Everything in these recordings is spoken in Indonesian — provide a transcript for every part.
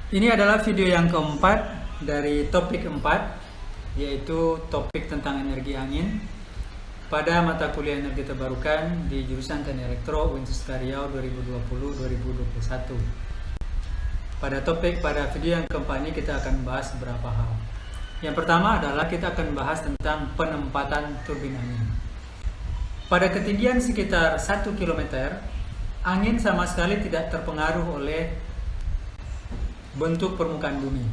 Ini adalah video yang keempat dari topik 4, yaitu topik tentang energi angin pada mata kuliah energi terbarukan di jurusan Teknik Elektro Universitas Riau 2020-2021. Pada video yang keempat ini kita akan bahas beberapa hal. Yang pertama adalah kita akan bahas tentang penempatan turbin angin. Pada ketinggian sekitar 1 km, angin sama sekali tidak terpengaruh oleh bentuk permukaan bumi.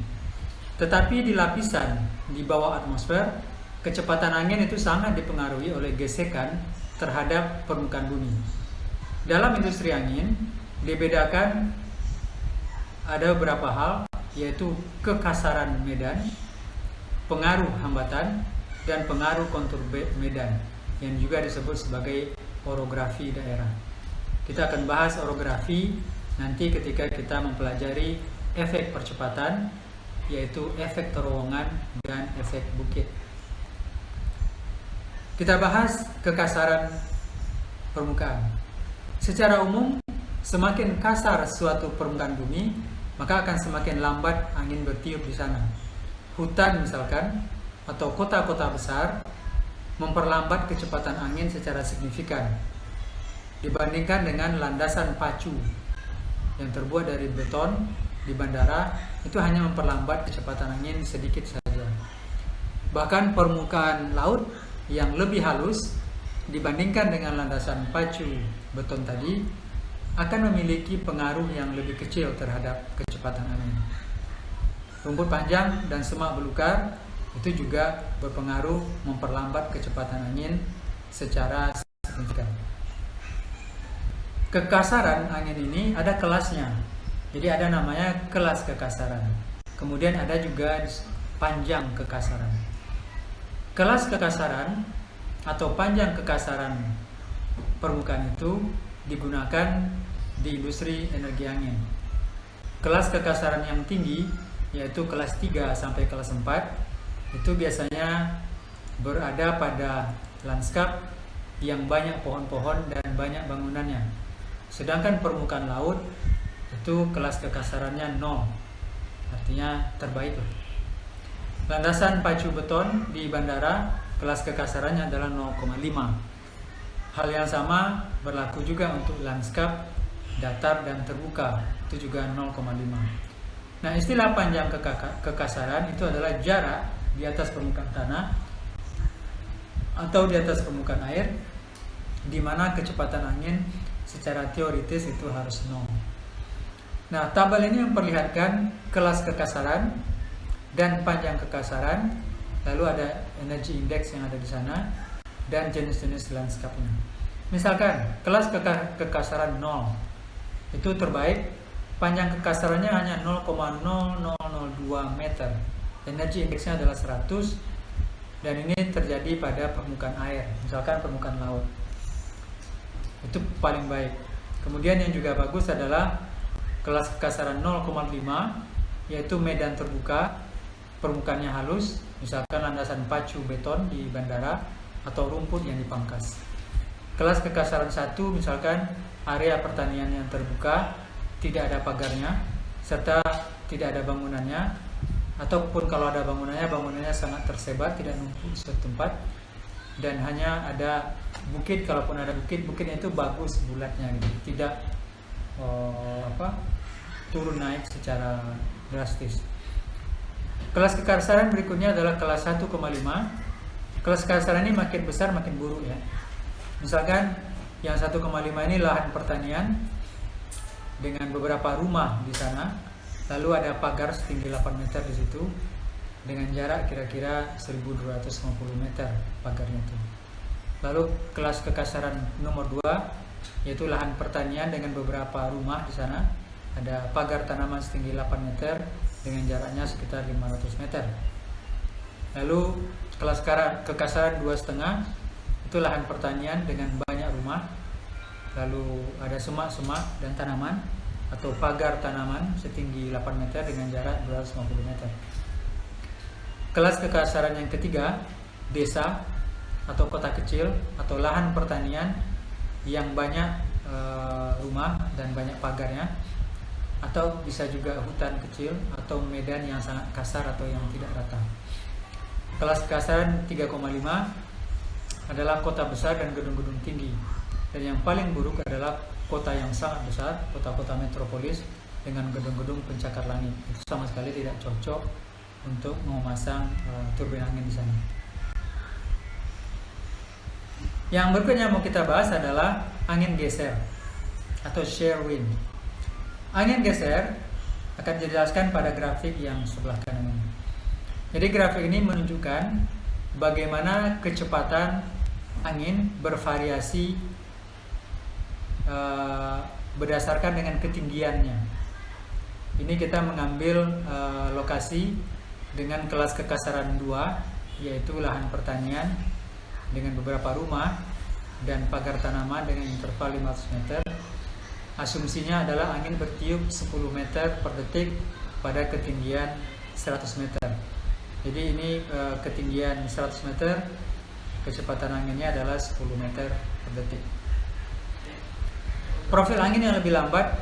Tetapi di lapisan di bawah atmosfer, kecepatan angin itu sangat dipengaruhi oleh gesekan terhadap permukaan bumi. Dalam industri angin dibedakan ada beberapa hal, yaitu kekasaran medan, pengaruh hambatan, dan pengaruh kontur medan yang juga disebut sebagai orografi daerah. Kita akan bahas orografi nanti ketika kita mempelajari efek percepatan, yaitu efek terowongan dan efek bukit. Kita bahas kekasaran permukaan. Secara umum, semakin kasar suatu permukaan bumi, maka akan semakin lambat angin bertiup di sana. Hutan misalkan, atau kota-kota besar, memperlambat kecepatan angin secara signifikan dibandingkan dengan landasan pacu yang terbuat dari beton di bandara, itu hanya memperlambat kecepatan angin sedikit saja. Bahkan permukaan laut yang lebih halus dibandingkan dengan landasan pacu beton tadi akan memiliki pengaruh yang lebih kecil terhadap kecepatan angin. Rumput panjang dan semak belukar itu juga berpengaruh memperlambat kecepatan angin secara signifikan. Kekasaran angin ini ada kelasnya. Jadi ada namanya kelas kekasaran. Kemudian ada juga panjang kekasaran. Kelas kekasaran atau panjang kekasaran permukaan itu digunakan di industri energi angin. Kelas kekasaran yang tinggi, yaitu kelas 3 sampai kelas 4, itu biasanya berada pada lanskap yang banyak pohon-pohon dan banyak bangunannya. Sedangkan permukaan laut itu kelas kekasarannya 0, artinya terbaik. Landasan pacu beton di bandara kelas kekasarannya adalah 0,5. Hal yang sama berlaku juga untuk lanskap datar dan terbuka, itu juga 0,5. Nah, istilah panjang kekasaran itu adalah jarak di atas permukaan tanah atau di atas permukaan air di mana kecepatan angin secara teoritis itu harus 0. Nah, tabel ini memperlihatkan kelas kekasaran dan panjang kekasaran, lalu ada energy index yang ada di sana, dan jenis-jenis lanskapnya. Misalkan, kelas kekasaran 0, itu terbaik, panjang kekasarannya hanya 0,0002 meter. Energy indexnya adalah 100, dan ini terjadi pada permukaan air, misalkan permukaan laut. Itu paling baik. Kemudian yang juga bagus adalah kelas kekasaran 0,5, yaitu medan terbuka, permukaannya halus, misalkan landasan pacu beton di bandara atau rumput yang dipangkas. Kelas kekasaran 1 misalkan area pertanian yang terbuka, tidak ada pagarnya, serta tidak ada bangunannya, ataupun kalau ada bangunannya sangat tersebar, tidak numpuk di suatu tempat, dan hanya ada bukit. Kalaupun ada bukitnya itu bagus bulatnya gitu, tidak turun naik secara drastis. Kelas kekasaran berikutnya adalah kelas 1,5. Kelas kekasaran ini makin besar makin buruk ya. Misalkan yang 1,5 ini lahan pertanian dengan beberapa rumah di sana, lalu ada pagar setinggi 8 meter di situ dengan jarak kira-kira 1250 meter pagarnya itu. Lalu kelas kekasaran nomor 2, yaitu lahan pertanian dengan beberapa rumah di sana, ada pagar tanaman setinggi 8 meter dengan jaraknya sekitar 500 meter. Lalu kelas kekasaran 2,5, itu lahan pertanian dengan banyak rumah, lalu ada semak-semak dan tanaman atau pagar tanaman setinggi 8 meter dengan jarak 250 meter. Kelas kekasaran yang ketiga, desa atau kota kecil atau lahan pertanian yang banyak rumah dan banyak pagarnya, atau bisa juga hutan kecil atau medan yang sangat kasar atau yang tidak rata. Kelas kekasaran 3,5 adalah kota besar dan gedung-gedung tinggi. Dan yang paling buruk adalah kota yang sangat besar, kota-kota metropolis dengan gedung-gedung pencakar langit. Itu sama sekali tidak cocok untuk memasang turbin angin di sana. Yang berikutnya mau kita bahas adalah angin geser atau shear wind. Angin geser akan dijelaskan pada grafik yang sebelah kanan ini. Jadi grafik ini menunjukkan bagaimana kecepatan angin bervariasi berdasarkan dengan ketinggiannya. Ini kita mengambil lokasi dengan kelas kekasaran 2, yaitu lahan pertanian dengan beberapa rumah dan pagar tanaman dengan interval 500 meter. Asumsinya adalah angin bertiup 10 meter per detik pada ketinggian 100 meter. Jadi ini ketinggian 100 meter, kecepatan anginnya adalah 10 meter per detik. Profil angin yang lebih lambat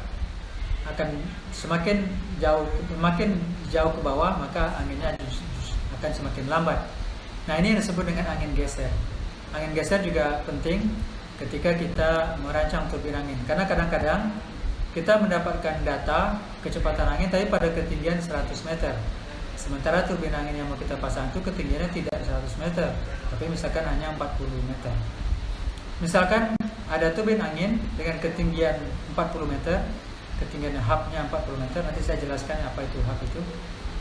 akan semakin jauh ke bawah, maka anginnya akan semakin lambat. Nah, ini yang disebut dengan angin geser. Angin geser juga penting ketika kita merancang turbin angin, karena kadang-kadang kita mendapatkan data kecepatan angin tapi pada ketinggian 100 meter. Sementara turbin angin yang mau kita pasang itu ketinggiannya tidak 100 meter, tapi misalkan hanya 40 meter. Misalkan ada turbin angin dengan ketinggian 40 meter, ketinggian hubnya 40 meter, nanti saya jelaskan apa itu hub itu.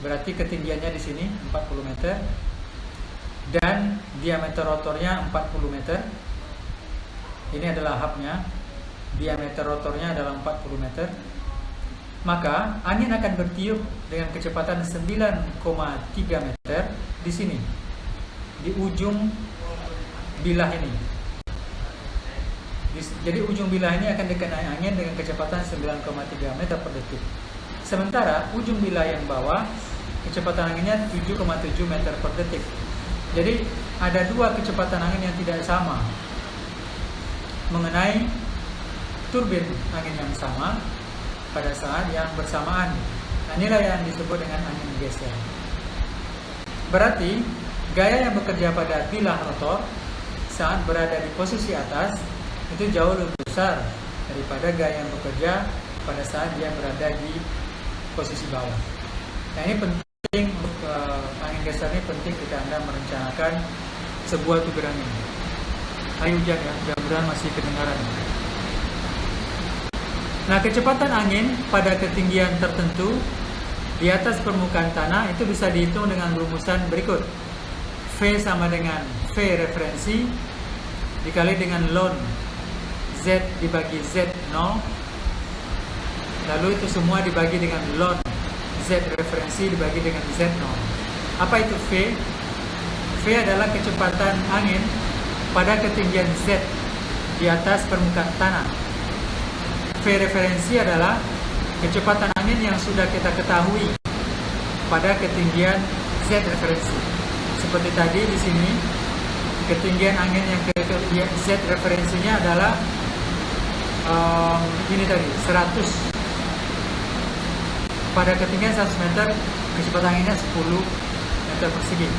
Berarti ketinggiannya di sini 40 meter dan diameter rotornya 40 meter. Ini adalah hubnya, diameter rotornya adalah 40 meter. Maka angin akan bertiup dengan kecepatan 9,3 meter di sini, di ujung bilah ini. Jadi ujung bilah ini akan dikenai angin dengan kecepatan 9,3 meter per detik. Sementara ujung bilah yang bawah kecepatan anginnya 7,7 meter per detik. Jadi ada dua kecepatan angin yang tidak sama mengenai turbin angin yang sama pada saat yang bersamaan. Nah, inilah yang disebut dengan angin geser. Berarti gaya yang bekerja pada bilah rotor saat berada di posisi atas itu jauh lebih besar daripada gaya yang bekerja pada saat dia berada di posisi bawah. Nah, ini penting untuk angin geser ini penting ketika Anda merencanakan sebuah turbin angin. Hari hujan ya, mudah-mudahan masih kedengaran. Nah, kecepatan angin pada ketinggian tertentu di atas permukaan tanah itu bisa dihitung dengan rumusan berikut. V sama dengan V referensi dikali dengan ln Z dibagi Z0, lalu itu semua dibagi dengan ln Z referensi dibagi dengan Z0. Apa itu V? V adalah kecepatan angin pada ketinggian Z di atas permukaan tanah. V referensi adalah kecepatan angin yang sudah kita ketahui pada ketinggian Z referensi. Seperti tadi di sini, ketinggian angin yang Z referensinya adalah ini tadi 100. Pada ketinggian 100 meter, kecepatan anginnya 10 meter persegi.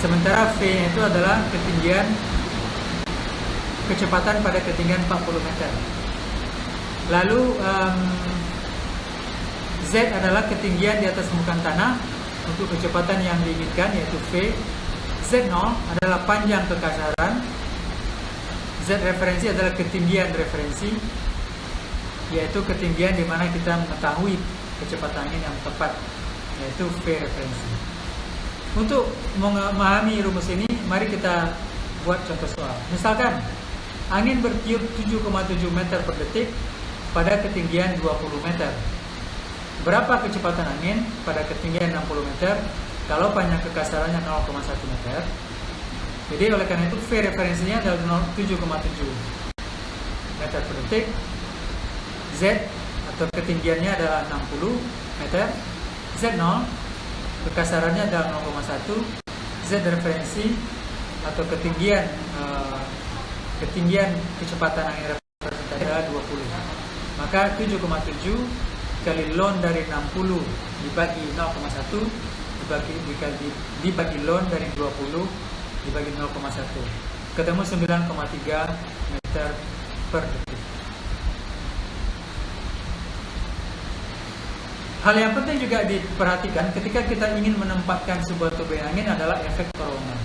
Sementara V itu adalah ketinggian kecepatan pada ketinggian 40 meter. Lalu Z adalah ketinggian di atas permukaan tanah untuk kecepatan yang diinginkan, yaitu V. Z0 adalah panjang kekasaran. Z referensi adalah ketinggian referensi, yaitu ketinggian di mana kita mengetahui kecepatan angin yang tepat, yaitu V referensi. Untuk memahami rumus ini, mari kita buat contoh soal. Misalkan angin bertiup 7,7 meter per detik pada ketinggian 20 meter. Berapa kecepatan angin pada ketinggian 60 meter kalau panjang kekasarannya 0,1 meter? Jadi oleh karena itu V referensinya adalah 7,7 meter per detik. Z atau ketinggiannya adalah 60 meter. Z0 kekasarannya adalah 0,1. Z referensi atau ketinggian kecepatan angin referensi adalah 20. Maka 7,7 kali ln dari 60 dibagi 0,1 dibagi ln dari 20 dibagi 0,1, ketemu 9,3 meter per detik. Hal yang penting juga diperhatikan ketika kita ingin menempatkan sebuah turbin angin adalah efek terowongan.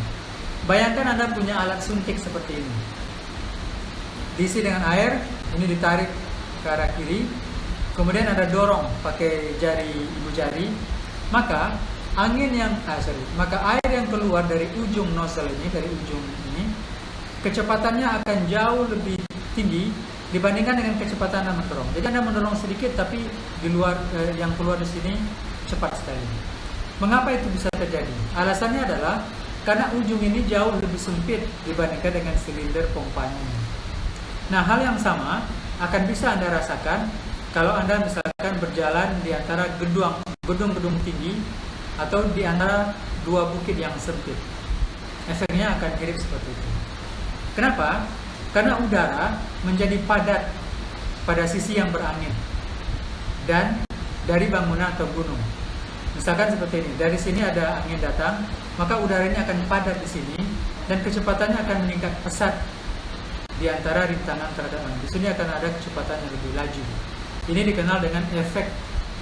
Bayangkan Anda punya alat suntik seperti ini, diisi dengan air, ini ditarik ke arah kiri, kemudian Anda dorong pakai ibu jari, maka air yang keluar dari ujung nozzle ini, dari ujung ini, kecepatannya akan jauh lebih tinggi dibandingkan dengan kecepatan Anda mendorong. Jadi Anda mendorong sedikit, tapi di luar yang keluar di sini cepat sekali. Mengapa itu bisa terjadi? Alasannya adalah karena ujung ini jauh lebih sempit dibandingkan dengan silinder pompanya. Nah, hal yang sama akan bisa Anda rasakan kalau Anda misalkan berjalan di antara gedung-gedung tinggi atau di antara dua bukit yang sempit. Efeknya akan mirip seperti itu. Kenapa? Karena udara menjadi padat pada sisi yang berangin dan dari bangunan atau gunung. Misalkan seperti ini, dari sini ada angin datang, maka udara ini akan padat di sini dan kecepatannya akan meningkat pesat di antara rintangan terhadap angin. Di sini akan ada kecepatan yang lebih laju. Ini dikenal dengan efek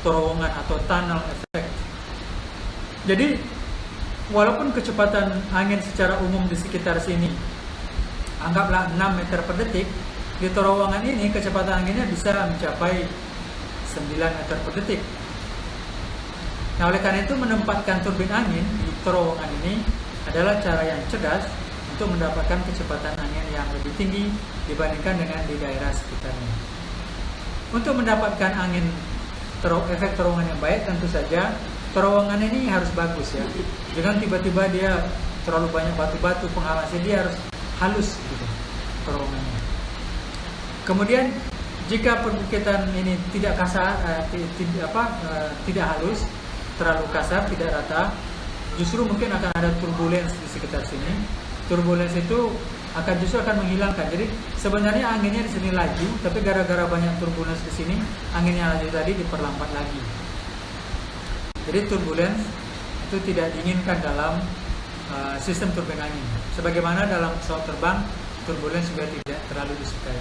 terowongan atau tunnel effect. Jadi, walaupun kecepatan angin secara umum di sekitar sini anggaplah 6 meter per detik, di terowongan ini kecepatan anginnya bisa mencapai 9 meter per detik. Nah, oleh karena itu menempatkan turbin angin di terowongan ini adalah cara yang cerdas untuk mendapatkan kecepatan angin yang lebih tinggi dibandingkan dengan di daerah sekitarnya. Untuk mendapatkan angin efek terowongan yang baik, tentu saja terowongan ini harus bagus ya. Jangan tiba-tiba dia terlalu banyak batu-batu penghalasnya, dia harus halus gitu terowongannya. Kemudian jika perbukitan ini tidak kasar, tidak halus, terlalu kasar, tidak rata, justru mungkin akan ada turbulens di sekitar sini. Turbulens itu justru akan menghilangkan. Jadi sebenarnya anginnya di sini laju, tapi gara-gara banyak turbulens di sini, anginnya laju tadi diperlambat lagi. Jadi turbulens itu tidak diinginkan dalam sistem turbin angin. Sebagaimana dalam pesawat terbang, turbulens juga tidak terlalu disukai.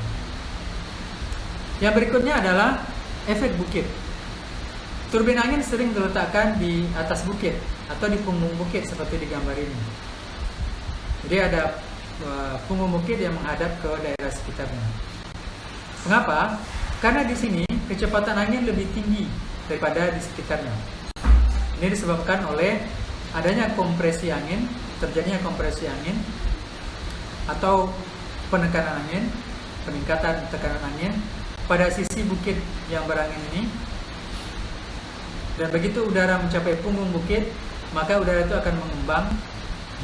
Yang berikutnya adalah efek bukit. Turbin angin sering diletakkan di atas bukit atau di punggung bukit seperti di gambar ini. Jadi ada punggung bukit yang menghadap ke daerah sekitarnya. Mengapa? Karena di sini kecepatan angin lebih tinggi daripada di sekitarnya. Ini disebabkan oleh adanya kompresi angin, terjadinya kompresi angin atau penekanan angin, peningkatan tekanan angin pada sisi bukit yang berangin ini. Dan begitu udara mencapai punggung bukit, maka udara itu akan mengembang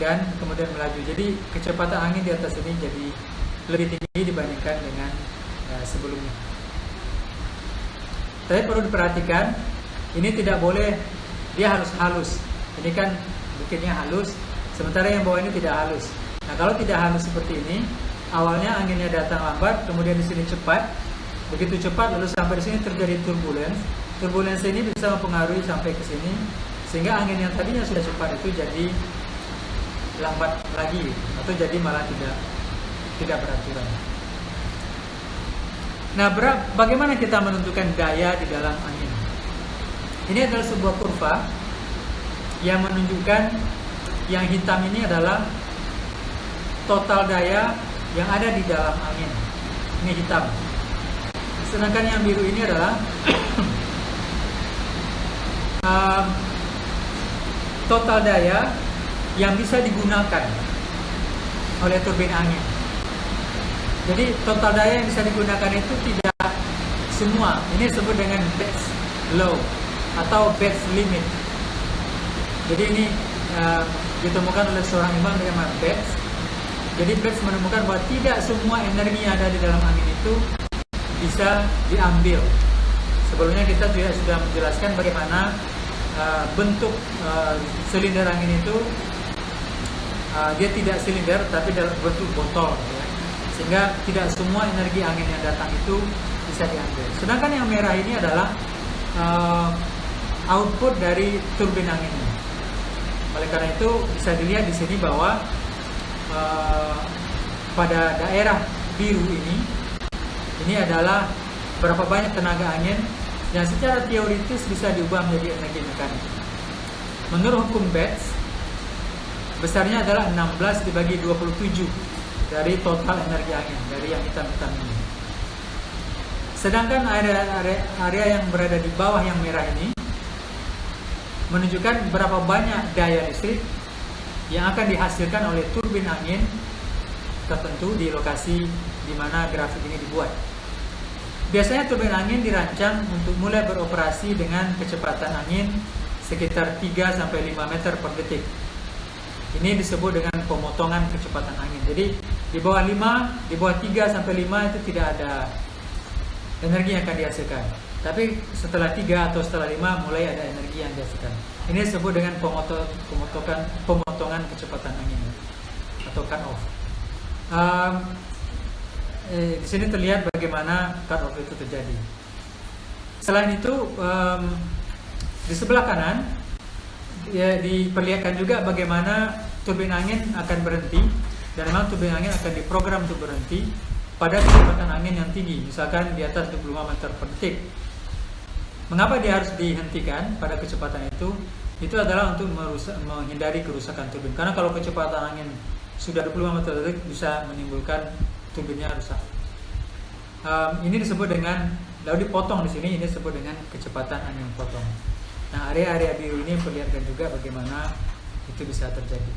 dan kemudian melaju. Jadi kecepatan angin di atas ini jadi lebih tinggi dibandingkan dengan sebelumnya. Tapi perlu diperhatikan, ini tidak boleh, dia harus halus. Ini kan bukitnya halus, sementara yang bawah ini tidak halus. Nah, kalau tidak halus seperti ini, awalnya anginnya datang lambat, kemudian di sini cepat, begitu cepat lalu sampai di sini terjadi turbulens. Turbulens ini bisa mempengaruhi sampai ke sini, sehingga angin yang tadinya sudah cepat itu jadi lambat lagi, atau jadi malah tidak beraturan. Nah, bagaimana kita menentukan daya di dalam angin? Ini adalah sebuah kurva yang menunjukkan yang hitam ini adalah total daya yang ada di dalam angin. Ini hitam. Sedangkan yang biru ini adalah total daya yang bisa digunakan oleh turbin angin. Jadi total daya yang bisa digunakan itu tidak semua. Ini disebut dengan Betz law atau Betz limit. Jadi ini ditemukan oleh seorang imam bernama Betz. Jadi Betz menemukan bahwa tidak semua energi yang ada di dalam angin itu bisa diambil. Sebelumnya kita juga sudah menjelaskan bagaimana bentuk silinder angin itu dia tidak silinder tapi dalam bentuk botol, ya. Sehingga tidak semua energi angin yang datang itu bisa diambil. Sedangkan yang merah ini adalah output dari turbin anginnya. Oleh karena itu bisa dilihat di sini bahwa pada daerah biru ini adalah berapa banyak tenaga angin yang secara teoritis bisa diubah menjadi energi mekanik. Menurut hukum Betz, besarnya adalah 16 dibagi 27 dari total energi angin dari yang hitam-hitam ini. Sedangkan area yang berada di bawah yang merah ini menunjukkan berapa banyak daya listrik yang akan dihasilkan oleh turbin angin tertentu di lokasi di mana grafik ini dibuat. Biasanya turbin angin dirancang untuk mulai beroperasi dengan kecepatan angin sekitar 3-5 meter per detik. Ini disebut dengan pemotongan kecepatan angin. Jadi di bawah 5, di bawah 3-5 itu tidak ada energi yang akan dihasilkan. Tapi setelah 3 atau setelah 5 mulai ada energi yang dihasilkan. Ini disebut dengan pemotongan kecepatan angin atau cut off. Di sini terlihat bagaimana cut off itu terjadi. Selain itu, di sebelah kanan ya diperlihatkan juga bagaimana turbin angin akan berhenti, dan memang turbin angin akan diprogram untuk berhenti pada kecepatan angin yang tinggi, misalkan di atas 25 meter per detik. Mengapa dia harus dihentikan pada kecepatan itu? Itu adalah untuk menghindari kerusakan turbin. Karena kalau kecepatan angin sudah 25 meter per detik bisa menimbulkan turbinnya rusak. Ini disebut dengan, lalu dipotong di sini, ini disebut dengan kecepatan angin potong. Nah, area-area biru ini memperlihatkan juga bagaimana itu bisa terjadi.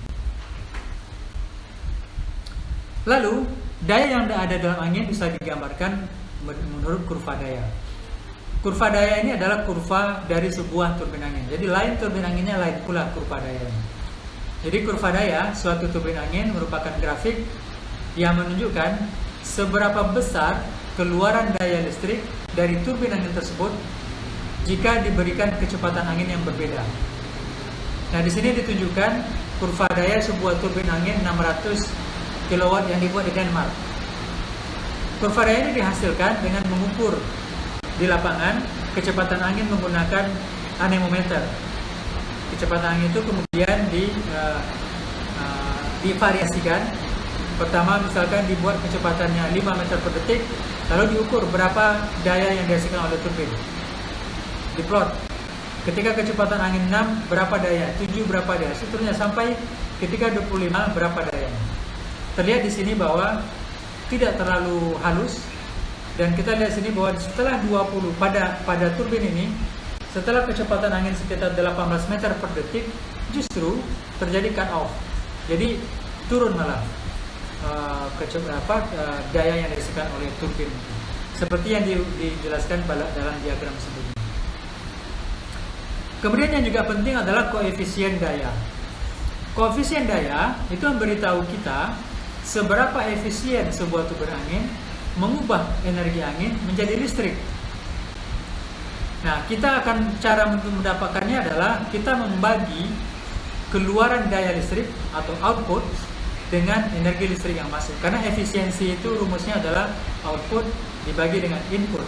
Lalu, daya yang ada dalam angin bisa digambarkan menurut kurva daya. Kurva daya ini adalah kurva dari sebuah turbin angin. Jadi lain turbin anginnya, lain pula kurva dayanya. Jadi kurva daya suatu turbin angin merupakan grafik yang menunjukkan seberapa besar keluaran daya listrik dari turbin angin tersebut jika diberikan kecepatan angin yang berbeda. Nah, di sini ditunjukkan kurva daya sebuah turbin angin 600 kW yang dibuat di Denmark. Kurva daya ini dihasilkan dengan mengukur di lapangan kecepatan angin menggunakan anemometer. Kecepatan angin itu kemudian divariasikan. Pertama misalkan dibuat kecepatannya 5 meter per detik, lalu diukur berapa daya yang dihasilkan oleh turbin. Diplot. Ketika kecepatan angin 6 berapa daya, 7 berapa daya, seterusnya sampai ketika 25 berapa dayanya. Terlihat di sini bahwa tidak terlalu halus, dan kita lihat sini bahwa setelah 20 pada turbin ini, setelah kecepatan angin sekitar 18 meter per detik, justru terjadi cut off. Jadi turun malah daya yang dihasilkan oleh turbin, seperti yang dijelaskan dalam diagram sebelumnya. Kemudian yang juga penting adalah koefisien daya. Koefisien daya itu memberitahu kita seberapa efisien sebuah turbin angin mengubah energi angin menjadi listrik. Nah, cara untuk mendapatkannya adalah kita membagi keluaran daya listrik atau output dengan energi listrik yang masuk. Karena efisiensi itu rumusnya adalah output dibagi dengan input.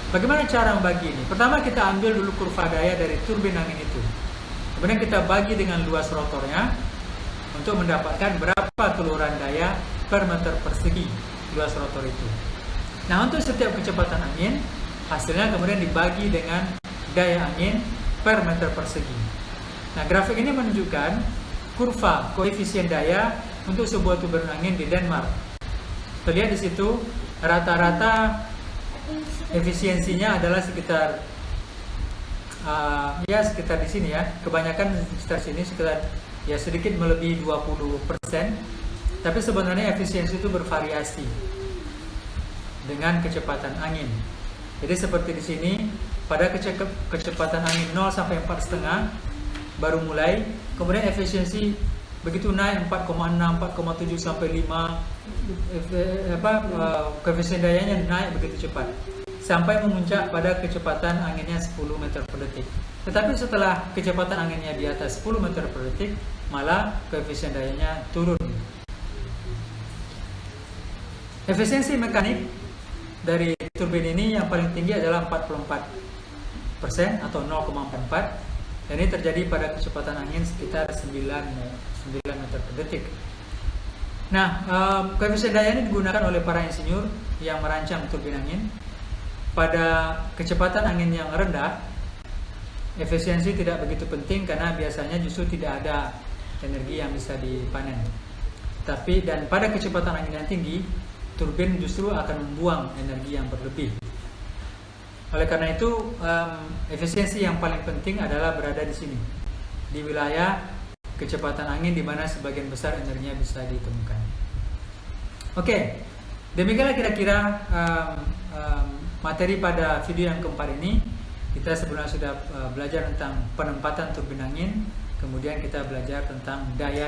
Bagaimana cara membagi ini? Pertama kita ambil dulu kurva daya dari turbin angin itu. Kemudian kita bagi dengan luas rotornya untuk mendapatkan berapa keluaran daya per meter persegi luas rotor itu. Nah, untuk setiap kecepatan angin, hasilnya kemudian dibagi dengan daya angin per meter persegi. Nah, grafik ini menunjukkan kurva koefisien daya untuk sebuah turbin angin di Denmark. Terlihat di situ rata-rata efisiensinya adalah sekitar sekitar di sini ya. Kebanyakan sekitar sini sekitar sedikit melebihi 20%. Tapi sebenarnya efisiensi itu bervariasi dengan kecepatan angin. Jadi seperti di sini pada kecepatan angin 0 sampai 4,5 baru mulai, kemudian efisiensi begitu naik 4,6, 4,7 sampai 5, koefisien dayanya naik begitu cepat sampai memuncak pada kecepatan anginnya 10 meter per detik. Tetapi setelah kecepatan anginnya di atas 10 meter per detik, malah koefisien dayanya turun. Efisiensi mekanik dari turbin ini yang paling tinggi adalah 44 atau 0,44, dan ini terjadi pada kecepatan angin sekitar 9 meter per detik. Nah, koefisien daya ini digunakan oleh para insinyur yang merancang turbin angin. Pada kecepatan angin yang rendah, efisiensi tidak begitu penting karena biasanya justru tidak ada energi yang bisa dipanen. Tapi dan pada kecepatan angin yang tinggi, turbin justru akan membuang energi yang berlebih. Oleh karena itu, efisiensi yang paling penting adalah berada di sini, di wilayah kecepatan angin di mana sebagian besar energinya bisa ditemukan. Oke, demikianlah kira-kira materi pada video yang keempat ini. Kita sebelumnya sudah belajar tentang penempatan turbin angin, kemudian kita belajar tentang daya